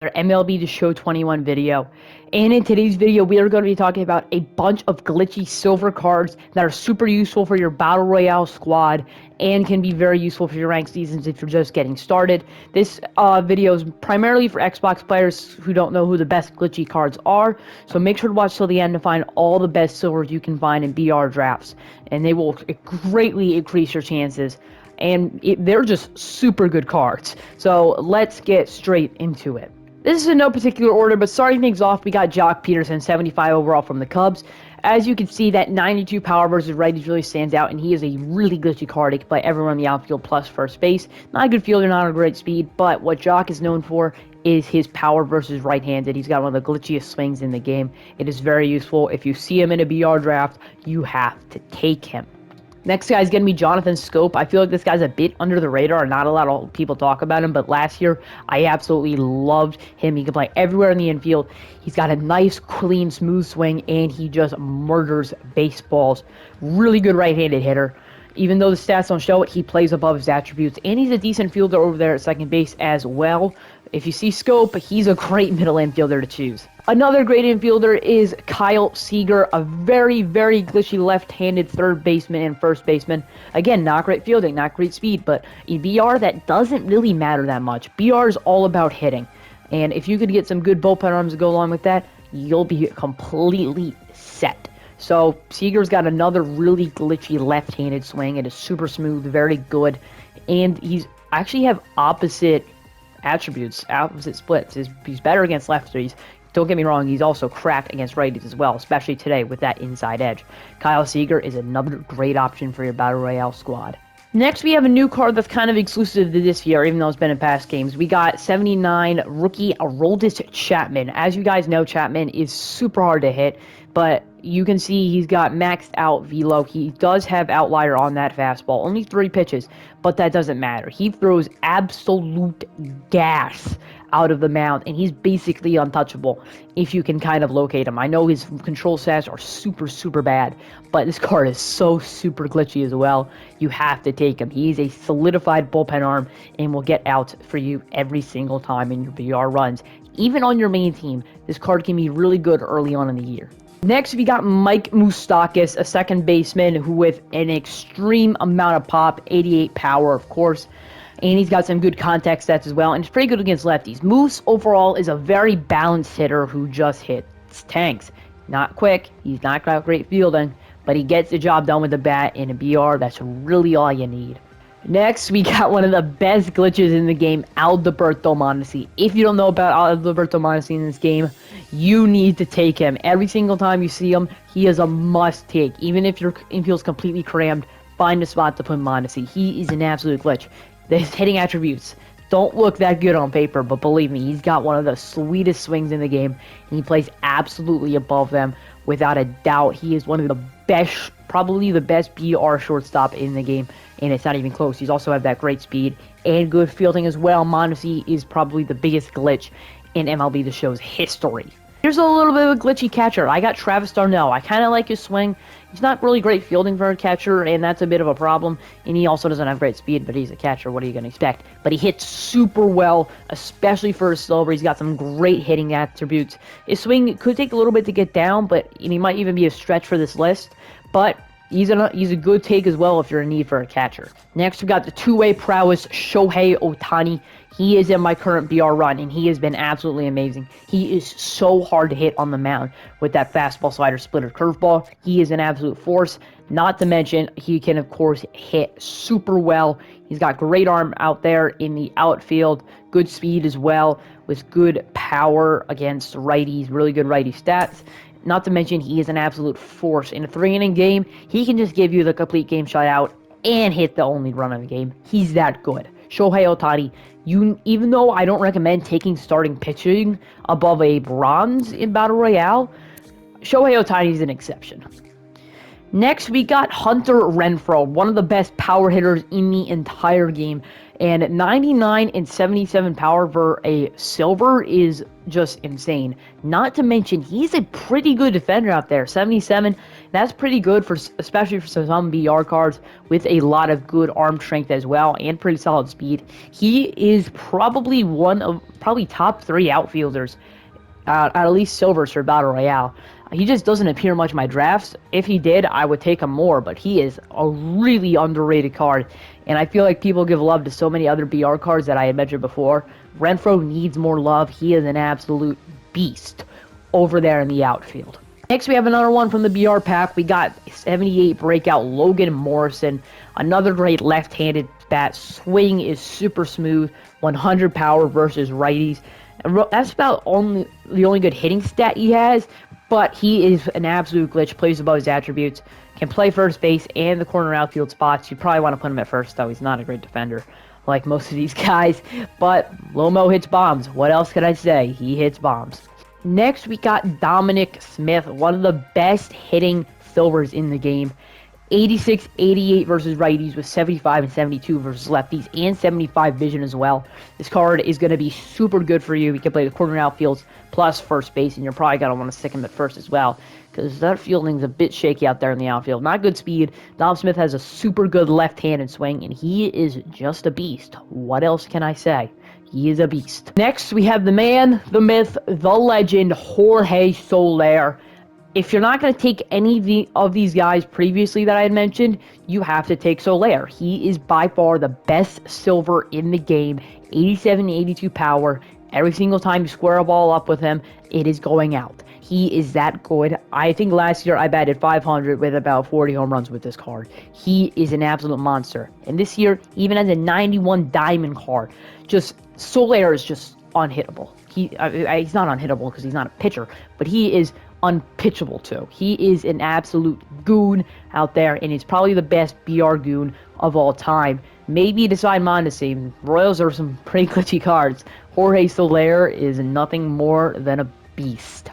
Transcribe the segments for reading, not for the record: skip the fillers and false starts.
MLB The Show 21 video. And in today's video, we are going to be talking about a bunch of glitchy silver cards that are super useful for your Battle Royale squad and can be very useful for your ranked seasons if you're just getting started. This video is primarily for Xbox players who don't know who the best glitchy cards are, so make sure to watch till the end to find all the best silvers you can find in BR drafts, and they will greatly increase your chances. And they're just super good cards. So let's get straight into it. This is in no particular order, but starting things off, we got Peterson, 75 overall from the Cubs. As you can see, that 92 power versus righties really stands out, and he is a really glitchy card. He can play everyone in the outfield plus first base. Not a good fielder, not a great speed, but what Jock is known for is his power versus right-handed. He's got one of the glitchiest swings in the game. It is very useful. If you see him in a BR draft, you have to take him. Next guy is going to be Jonathan Scope. I feel like this guy's a bit under the radar. Not a lot of people talk about him, but last year I absolutely loved him. He can play everywhere in the infield. He's got a nice, clean, smooth swing, and he just murders baseballs. Really good right-handed hitter. Even though the stats don't show it, he plays above his attributes, and he's a decent fielder over there at second base as well. If you see Scope, he's a great middle infielder to choose. Another great infielder is Kyle Seeger, a very, very glitchy left-handed third baseman and first baseman. Again, not great fielding, not great speed, but in BR, that doesn't really matter that much. BR is all about hitting, and if you could get some good bullpen arms to go along with that, you'll be completely set. So Seeger's got another really glitchy left-handed swing. It is super smooth, very good, and he's actually have opposite attributes, opposite splits. He's better against lefties. Don't get me wrong, he's also cracked against righties as well, especially today with that inside edge. Kyle Seeger is another great option for your Battle Royale squad. Next, we have a new card that's kind of exclusive to this year, even though it's been in past games. We got 79 rookie Aroldis Chapman. As you guys know, Chapman is super hard to hit, but you can see he's got maxed out velo. He does have outlier on that fastball, only 3 pitches, but that doesn't matter. He throws absolute gas out of the mound, and he's basically untouchable if you can kind of locate him. I know his control stats are super bad, but this card is so super glitchy as well. You have to take him. He's a solidified bullpen arm and will get out for you every single time in your BR runs. Even on your main team, this card can be really good early on in the year. Next, we got Mike Moustakas, a second baseman who with an extreme amount of pop, 88 power, of course, and he's got some good contact stats as well, and he's pretty good against lefties. Moose, overall, is a very balanced hitter who just hits tanks. Not quick, he's not got great fielding, but he gets the job done with the bat in a BR. That's really all you need. Next, we got one of the best glitches in the game, Alberto Mondesi. If you don't know about Alberto Mondesi in this game, you need to take him. Every single time you see him, he is a must-take. Even if your infield's completely crammed, find a spot to put Mondesi. He is an absolute glitch. His hitting attributes don't look that good on paper, but believe me, he's got one of the sweetest swings in the game, and he plays absolutely above them without a doubt. He is one of the best, probably the best BR shortstop in the game, and it's not even close. He's also have that great speed and good fielding as well. Mondesi is probably the biggest glitch in MLB The Show's history. Here's a little bit of a glitchy catcher. I got Travis Darnell. I kind of like his swing. He's not really great fielding for a catcher, and that's a bit of a problem. And he also doesn't have great speed, but he's a catcher. What are you going to expect? But he hits super well, especially for a silver. He's got some great hitting attributes. His swing could take a little bit to get down, but he might even be a stretch for this list. But he's a good take as well if you're in need for a catcher. Next, we got the two-way prowess Shohei Ohtani. He is in my current BR run, and he has been absolutely amazing. He is so hard to hit on the mound with that fastball, slider, splitter, curveball. He is an absolute force. Not to mention, he can, of course, hit super well. He's got great arm out there in the outfield, good speed as well, with good power against righties, really good righty stats. Not to mention, he is an absolute force. In a 3-inning game, he can just give you the complete game shutout and hit the only run of the game. He's that good. Shohei Ohtani, even though I don't recommend taking starting pitching above a bronze in Battle Royale, Shohei Ohtani is an exception. Next, we got Hunter Renfro, one of the best power hitters in the entire game. And 99 and 77 power for a silver is just insane. Not to mention, he's a pretty good defender out there. 77, that's pretty good, for especially for some BR cards with a lot of good arm strength as well and pretty solid speed. He is probably probably top 3 outfielders at least silvers for Battle Royale. He just doesn't appear much in my drafts. If he did, I would take him more, but he is a really underrated card. And I feel like people give love to so many other BR cards that I had mentioned before. Renfro needs more love. He is an absolute beast over there in the outfield. Next, we have another one from the BR pack. We got 78 breakout Logan Morrison. Another great left-handed bat. Swing is super smooth. 100 power versus righties. That's about the only good hitting stat he has, but he is an absolute glitch, plays above his attributes, can play first base and the corner outfield spots. You probably want to put him at first, though. He's not a great defender like most of these guys, but Lomo hits bombs. What else could I say? He hits bombs. Next, we got Dominic Smith, one of the best hitting silvers in the game. 86, 88 versus righties with 75 and 72 versus lefties and 75 vision as well. This card is going to be super good for you. You can play the corner outfields plus first base, and you're probably going to want to stick him at first as well because that fielding's a bit shaky out there in the outfield. Not good speed. Dom Smith has a super good left-handed swing, and he is just a beast. What else can I say? He is a beast. Next, we have the man, the myth, the legend, Jorge Solaire. If you're not going to take any of these guys previously that I had mentioned, you have to take Solaire. He is by far the best silver in the game. 87, 82 power. Every single time you square a ball up with him, it is going out. He is that good. I think last year I batted 500 with about 40 home runs with this card. He is an absolute monster. And this year, even as a 91 diamond card, Solaire is just unhittable. He's not unhittable because he's not a pitcher, but he is unpitchable too. He is an absolute goon out there, and he's probably the best BR goon of all time. Maybe decide Mondesi. Royals are some pretty glitchy cards. Jorge Solaire is nothing more than a beast.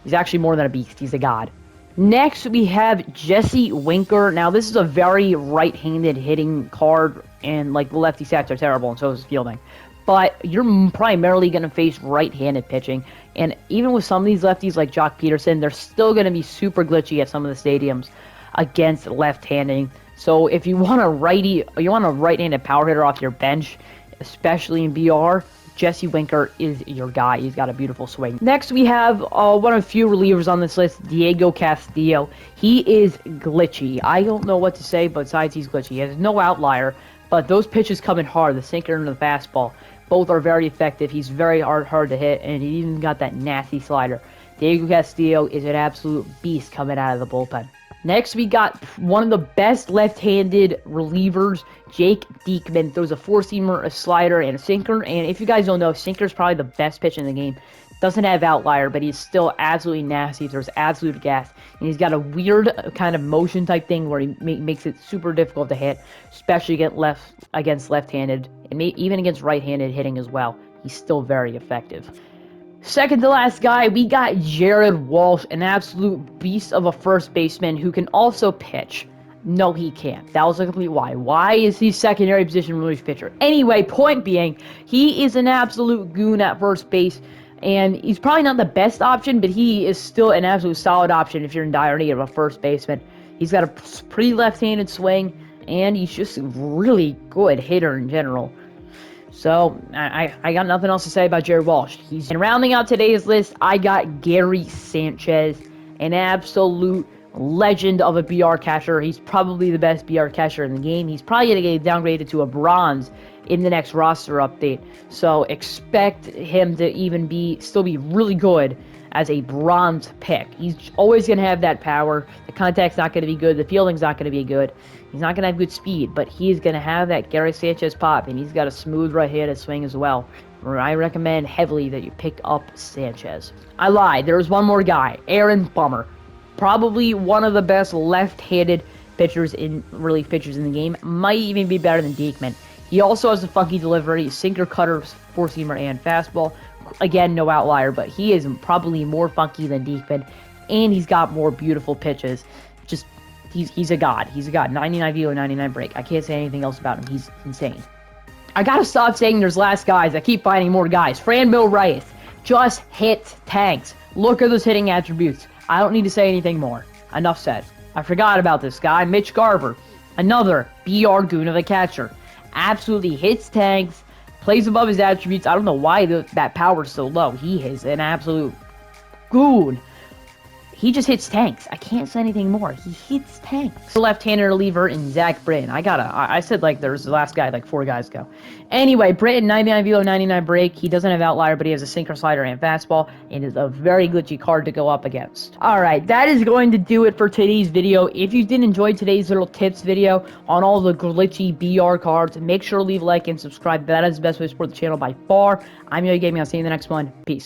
He's actually more than a beast. He's a god. Next, we have Jesse Winker. Now, this is a very right-handed hitting card, and like the lefty stats are terrible, and so is fielding. But you're primarily going to face right-handed pitching. And even with some of these lefties like Jock Peterson, they're still going to be super glitchy at some of the stadiums against left-handing. So if you want a right-handed power hitter off your bench, especially in BR, Jesse Winker is your guy. He's got a beautiful swing. Next, we have one of the few relievers on this list, Diego Castillo. He is glitchy. I don't know what to say besides he's glitchy. He has no outlier, but those pitches come in hard, the sinker and the fastball. Both are very effective. He's very hard to hit, and he even got that nasty slider. Diego Castillo is an absolute beast coming out of the bullpen. Next, we got one of the best left-handed relievers, Jake Diekman. Throws a four-seamer, a slider, and a sinker. And if you guys don't know, sinker is probably the best pitch in the game. Doesn't have outlier, but he's still absolutely nasty. There's absolute gas. And he's got a weird kind of motion type thing where he makes it super difficult to hit, especially against left-handed, and even against right-handed hitting as well. He's still very effective. Second to last guy, we got Jared Walsh, an absolute beast of a first baseman who can also pitch. No, he can't. That was a complete lie. Why is he secondary position relief pitcher? Anyway, point being, he is an absolute goon at first base. And he's probably not the best option, but he is still an absolute solid option if you're in dire need of a first baseman. He's got a pretty left-handed swing, and he's just a really good hitter in general. So, I got nothing else to say about Jared Walsh. And rounding out today's list, I got Gary Sanchez, an absolute legend of a BR catcher. He's probably the best BR catcher in the game. He's probably going to get downgraded to a bronze in the next roster update. So expect him to still be really good as a bronze pick. He's always going to have that power. The contact's not going to be good. The fielding's not going to be good. He's not going to have good speed, but he's going to have that Gary Sanchez pop, and he's got a smooth right-handed swing as well. I recommend heavily that you pick up Sanchez. I lied. There was one more guy, Aaron Bummer. Probably one of the best left-handed pitchers in the game. Might even be better than Diekman. He also has a funky delivery, sinker, cutter, four-seamer, and fastball. Again, no outlier, but he is probably more funky than Diekman, and he's got more beautiful pitches. He's a god. He's a god. 99 velo, 99 break. I can't say anything else about him. He's insane. I gotta stop saying there's less guys. I keep finding more guys. Franmil Reyes just hits tanks. Look at those hitting attributes. I don't need to say anything more. Enough said. I forgot about this guy, Mitch Garver. Another BR goon of a catcher. Absolutely hits tanks, plays above his attributes. I don't know why that power is so low. He is an absolute goon. He just hits tanks. I can't say anything more. He hits tanks. The left-hander reliever in Zach Britton. I said like there's the last guy like 4 guys ago. Anyway, Britton, 99 velo, 99 break. He doesn't have outlier, but he has a sinker, slider, and fastball, and is a very glitchy card to go up against. Alright, that is going to do it for today's video. If you did enjoy today's little tips video on all the glitchy BR cards, make sure to leave a like and subscribe. That is the best way to support the channel by far. I'm Yogi Gaming. I'll see you in the next one. Peace.